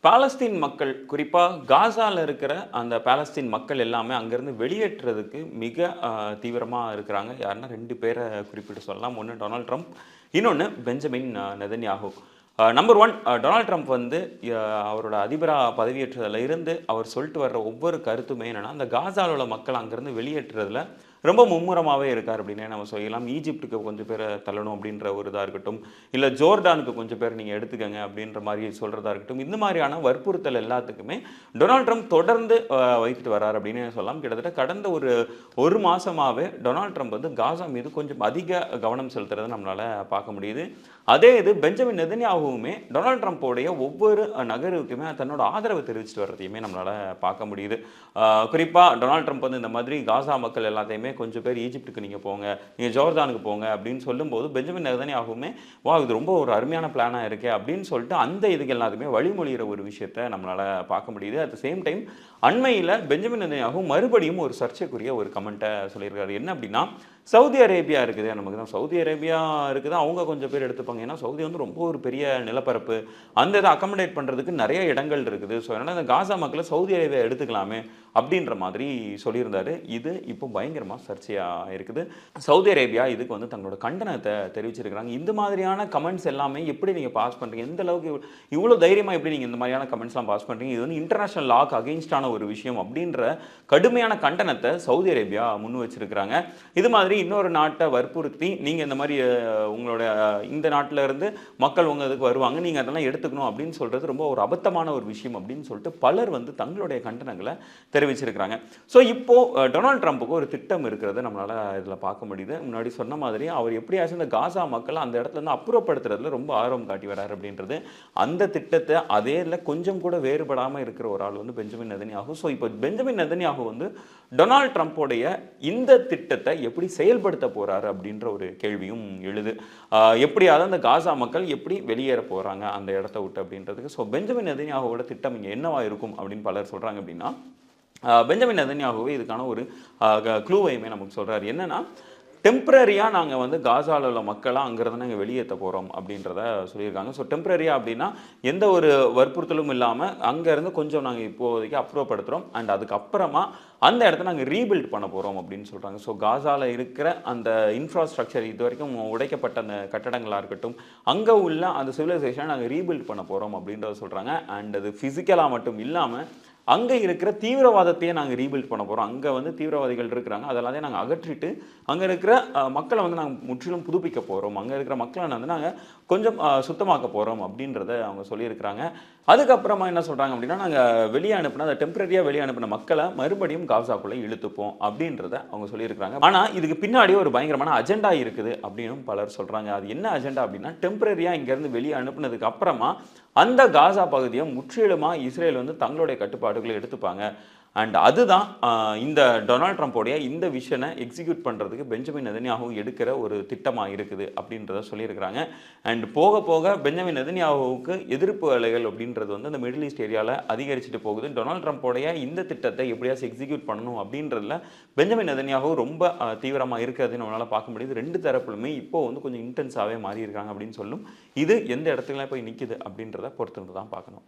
பாலஸ்தீன் மக்கள் குறிப்பா காசால இருக்கிற அந்த பாலஸ்தீன் மக்கள் எல்லாமே அங்கேருந்து வெளியேற்றுறதுக்கு மிக தீவிரமா இருக்கிறாங்க. யாருன்னா 2 பேர குறிப்பிட்டு சொல்லலாம். ஒண்ணு டொனால்ட் ட்ரம்ப், இன்னொன்னு Benjamin Netanyahu. Number 1 Donald Trump வந்து அவரோட அதிபரா பதவியேற்றதுல இருந்து அவர் சொல்லிட்டு வர்ற ஒவ்வொரு கருத்துமே என்னன்னா, அந்த காசால உள்ள மக்கள் அங்கேருந்து வெளியேற்றுறதுல ரொம்ப மும்முரமாவே இருக்கார் அப்படின்னே நம்ம சொல்லலாம். ஈஜிப்ட்டுக்கு கொஞ்சம் பேர தள்ளணும் அப்படின்ற ஒரு இதா இருக்கட்டும், இல்ல ஜோர்டானுக்கு கொஞ்சம் பேர் நீங்க எடுத்துக்கங்க அப்படின்ற மாரி சொல்றதா இருக்கட்டும். இந்த மாதிரியான வற்புறுத்தல் எல்லாத்துக்குமே டொனால்ட் ட்ரம்ப் தொடர்ந்து வைத்துட்டு வர்றார் அப்படின்னு சொல்லலாம். கிட்டத்தட்ட கடந்த ஒரு மாசமாவே டொனால்ட் ட்ரம்ப் வந்து காசா மீது கொஞ்சம் அதிக கவனம் செலுத்துறத நம்மளால பார்க்க முடியுது. அதே இது பெஞ்சமின் நெதன்யாகுவுமே டொனால்ட் ட்ரம்ப்போடைய ஒவ்வொரு நகர்வுக்குமே தன்னோட ஆதரவு தெரிவிச்சுட்டு வர்றதையுமே நம்மளால பார்க்க முடியுது. குறிப்பா டொனால்ட் ட்ரம்ப் வந்து இந்த மாதிரி காசா மக்கள் எல்லாத்தையுமே கொஞ்சம் பேர் ஈஜிப்ட்டுக்கு நீங்க போங்க, நீங்க ஜோர்தானுக்கு போங்க அப்படின்னு சொல்லும்போது பெஞ்சமின் நெதன்யாகுவுமே இது ரொம்ப ஒரு அருமையான பிளானா இருக்கே அப்படின்னு சொல்லிட்டு அந்த இதுக்கு எல்லாத்துக்குமே வழிமொழிகிற ஒரு விஷயத்த நம்மளால பார்க்க முடியுது. அட் த சேம் டைம் அண்மையில பெஞ்சமின் நெதன்யாகு மறுபடியும் ஒரு சர்ச்சைக்குரிய ஒரு கமெண்ட்டை சொல்லியிருக்காரு. என்ன அப்படின்னா, சவுதி அரேபியா இருக்குது, நமக்கு தான் சவுதி அரேபியா இருக்குது, அவங்க கொஞ்சம் பேர் எடுத்துப்பாங்க. ஏன்னா சவுதி வந்து ரொம்ப ஒரு பெரிய நிலப்பரப்பு, அந்த இதை அக்கமடேட் பண்ணுறதுக்கு நிறைய இடங்கள் இருக்குது. ஸோ அதனால் இந்த காசா மக்களை சவுதி அரேபியா எடுத்துக்கலாமே அப்படின்ற மாதிரி சொல்லியிருந்தாரு. இது இப்போ பயங்கரமாக சர்ச்சையாக இருக்குது. சவுதி அரேபியா இதுக்கு வந்து தங்களோட கண்டனத்தை தெரிவிச்சிருக்கிறாங்க. இந்த மாதிரியான கமெண்ட்ஸ் எல்லாமே எப்படி நீங்கள் பாஸ் பண்ணுறீங்க, எந்த அளவுக்கு இவ்வளோ தைரியமாக எப்படி நீங்கள் இந்த மாதிரியான கமெண்ட்ஸ்லாம் பாஸ் பண்ணுறீங்க, இது வந்து இன்டர்நேஷனல் லாக்கு அகெயின்ஸ்டான ஒரு விஷயம் அப்படின்ற கடுமையான கண்டனத்தை சவுதி அரேபியா முன் வச்சிருக்கிறாங்க. இது மாதிரி இன்னொரு நாட்டை வற்புறுத்தி நீங்கள் இந்த மாதிரி உங்களோட இந்த நாட்டில் இருந்து மக்கள் உங்கள் இதுக்கு வருவாங்க, நீங்கள் அதெல்லாம் எடுத்துக்கணும் அப்படின்னு சொல்கிறது ரொம்ப ஒரு அபத்தமான ஒரு விஷயம் அப்படின்னு சொல்லிட்டு பலர் வந்து தங்களுடைய கண்டனங்களை தெரிவிச்சிருக்கிறாங்க. ஸோ இப்போ டொனால்ட் ட்ரம்ப்புக்கு ஒரு திட்டம் இருக்கிறத நம்மளால் இதில் பார்க்க முடியுது. முன்னாடி சொன்ன மாதிரி அவர் எப்படியாச்சும் இந்த காசா மக்களை அந்த இடத்துல இருந்து அப்புறப்படுத்துறதுல ரொம்ப ஆர்வம் காட்டி வர்றாரு அப்படின்றது. அந்த திட்டத்தை அதே இல்லை கொஞ்சம் கூட வேறுபடாமல் இருக்கிற ஒரு ஆள் வந்து பெஞ்சமின் நெதன்யாகு. ஸோ இப்போ பெஞ்சமின் நெதன்யாகு வந்து டொனால்ட் ட்ரம்ப்போடைய இந்த திட்டத்தை எப்படி செயல்படுத்த போறாரு அப்படின்ற ஒரு கேள்வியும் எழுது. எப்படியாவது அந்த காசா மக்கள் எப்படி வெளியேற போறாங்க அந்த இடத்த விட்டு அப்படின்றதுக்கு. ஸோ பெஞ்சமின் நெதன்யாகுவோட திட்டம் இங்கே என்னவா இருக்கும் அப்படின்னு பலர் சொல்றாங்க அப்படின்னா, பெஞ்சமின் நெதன்யாகுவே இதுக்கான ஒரு க்ளூவையுமே நமக்கு சொல்றாரு. என்னன்னா, டெம்பரரியாக நாங்கள் வந்து காசாவில் உள்ள மக்களாக அங்கேருந்து நாங்கள் வெளியேற்ற போகிறோம் அப்படின்றத சொல்லியிருக்காங்க. ஸோ டெம்பரரியாக அப்படின்னா எந்த ஒரு வற்புறுத்தலும் இல்லாமல் அங்கேருந்து கொஞ்சம் நாங்கள் இப்போதைக்கு அப்புறப்படுத்துகிறோம், அண்ட் அதுக்கப்புறமா அந்த இடத்த நாங்கள் ரீபில்ட் பண்ண போகிறோம் அப்படின்னு சொல்கிறாங்க. ஸோ காசாவில் இருக்கிற அந்த இன்ஃப்ராஸ்ட்ரக்சர் இது வரைக்கும் உடைக்கப்பட்ட அந்த கட்டடங்களாக இருக்கட்டும், அங்கே உள்ள அந்த சிவிலைசேஷனை நாங்கள் ரீபில்ட் பண்ண போகிறோம் அப்படின்றத சொல்கிறாங்க. அண்ட் அது ஃபிசிக்கலாக மட்டும் இல்லாமல் அங்கே இருக்கிற தீவிரவாதத்தையே நாங்கள் ரீபில்ட் பண்ண போகிறோம். அங்கே வந்து தீவிரவாதிகள் இருக்கிறாங்க, அதெல்லாத்தையும் நாங்கள் அகற்றிட்டு அங்கே இருக்கிற மக்களை வந்து நாங்கள் முற்றிலும் புதுப்பிக்க போகிறோம், அங்கே இருக்கிற மக்களை வந்து நாங்கள் கொஞ்சம் சுத்தமாக்க போகிறோம் அப்படின்றத அவங்க சொல்லியிருக்கிறாங்க. அதுக்கப்புறமா என்ன சொல்கிறாங்க அப்படின்னா, நாங்கள் வெளியே அனுப்பின அந்த டெம்பரரியாக வெளியே அனுப்பின மக்களை மறுபடியும் காசாக்குள்ளே இழுத்துப்போம் அப்படின்றத அவங்க சொல்லியிருக்கிறாங்க. ஆனால் இதுக்கு பின்னாடி ஒரு பயங்கரமான அஜெண்டா இருக்குது அப்படின்னு பலர் சொல்கிறாங்க. அது என்ன அஜெண்டா அப்படின்னா, டெம்பரரியாக இங்கேருந்து வெளியே அனுப்புனதுக்கு அப்புறமா அந்த காசா பகுதியை முற்றிலுமாக இஸ்ரேல் வந்து தங்களுடைய கட்டுப்பாடுகளை எடுத்துப்பாங்க. அண்ட் அதுதான் இந்த டொனால்ட் ட்ரம்ப்போடைய இந்த விஷனை எக்ஸிக்யூட் பண்ணுறதுக்கு பெஞ்சமின் நெதன்யாகு எடுக்கிற ஒரு திட்டமாக இருக்குது அப்படின்றத சொல்லியிருக்கிறாங்க. அண்ட் போக போக பெஞ்சமின் நெதன்யாகுவுக்கு எதிர்ப்பு அலைகள் அப்படின்றது வந்து அந்த மிடில் ஈஸ்ட் ஏரியாவில் அதிகரிச்சுட்டு போகுது. டொனால்ட் ட்ரம்ப்போடைய இந்த திட்டத்தை எப்படியாச்சும் எக்ஸிக்யூட் பண்ணணும் அப்படின்றதுல பெஞ்சமின் நெதன்யாகு ரொம்ப தீவிரமாக இருக்கிறது நம்மளால் பார்க்க முடியுது. 2 தரப்புலுமே இப்போ வந்து கொஞ்சம் இன்டென்ஸாகவே மாறி இருக்காங்க அப்படின்னு சொல்லும். இது எந்த இடத்துக்குலாம் போய் நிற்குது அப்படின்றத பொறுத்து தான் பார்க்கணும்.